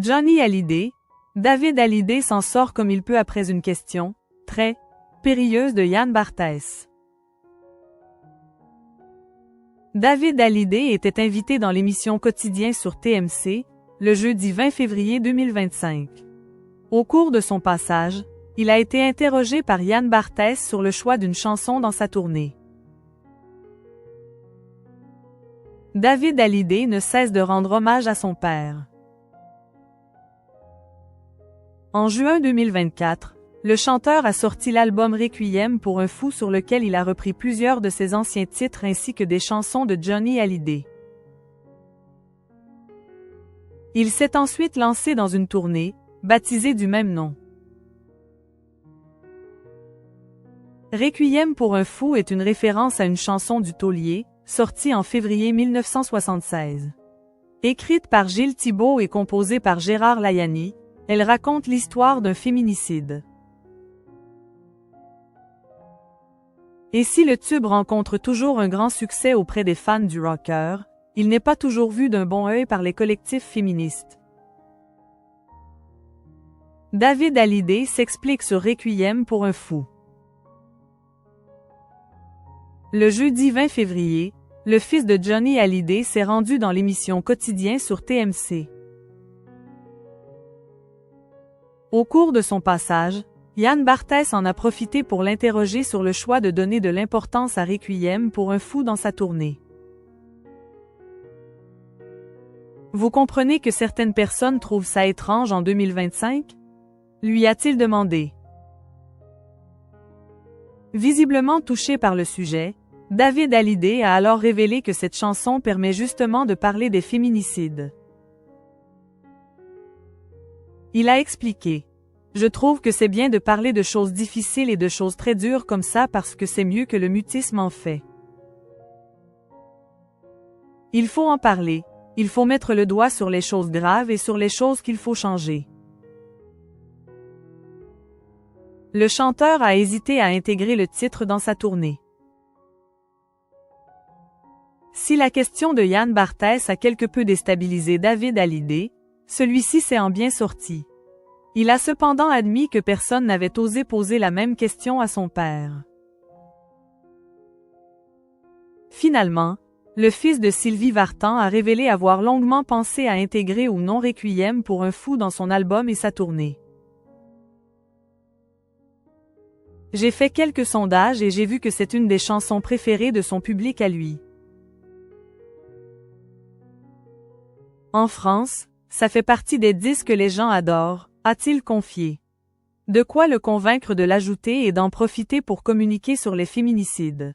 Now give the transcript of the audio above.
Johnny Hallyday. David Hallyday s'en sort comme il peut après une question, très périlleuse de Yann Barthès. David Hallyday était invité dans l'émission Quotidien sur TMC, le jeudi 20 février 2025. Au cours de son passage, il a été interrogé par Yann Barthès sur le choix d'une chanson dans sa tournée. David Hallyday ne cesse de rendre hommage à son père. En juin 2024, le chanteur a sorti l'album Requiem pour un fou sur lequel il a repris plusieurs de ses anciens titres ainsi que des chansons de Johnny Hallyday. Il s'est ensuite lancé dans une tournée, baptisée du même nom. Requiem pour un fou est une référence à une chanson du taulier, sortie en février 1976. Écrite par Gilles Thibault et composée par Gérard Layani, elle raconte l'histoire d'un féminicide. Et si le tube rencontre toujours un grand succès auprès des fans du rocker, il n'est pas toujours vu d'un bon œil par les collectifs féministes. David Hallyday s'explique sur Requiem pour un fou. Le jeudi 20 février, le fils de Johnny Hallyday s'est rendu dans l'émission Quotidien sur TMC. Au cours de son passage, Yann Barthès en a profité pour l'interroger sur le choix de donner de l'importance à Requiem pour un fou dans sa tournée. Vous comprenez que certaines personnes trouvent ça étrange en 2025? Lui a-t-il demandé. Visiblement touché par le sujet, David Hallyday a alors révélé que cette chanson permet justement de parler des féminicides. Il a expliqué. Je trouve que c'est bien de parler de choses difficiles et de choses très dures comme ça parce que c'est mieux que le mutisme en fait. Il faut en parler, il faut mettre le doigt sur les choses graves et sur les choses qu'il faut changer. Le chanteur a hésité à intégrer le titre dans sa tournée. Si la question de Yann Barthès a quelque peu déstabilisé David Hallyday, celui-ci s'est en bien sorti. Il a cependant admis que personne n'avait osé poser la même question à son père. Finalement, le fils de Sylvie Vartan a révélé avoir longuement pensé à intégrer ou non Requiem pour un fou dans son album et sa tournée. J'ai fait quelques sondages et j'ai vu que c'est une des chansons préférées de son public à lui. En France, ça fait partie des disques que les gens adorent, a-t-il confié. De quoi le convaincre de l'ajouter et d'en profiter pour communiquer sur les féminicides.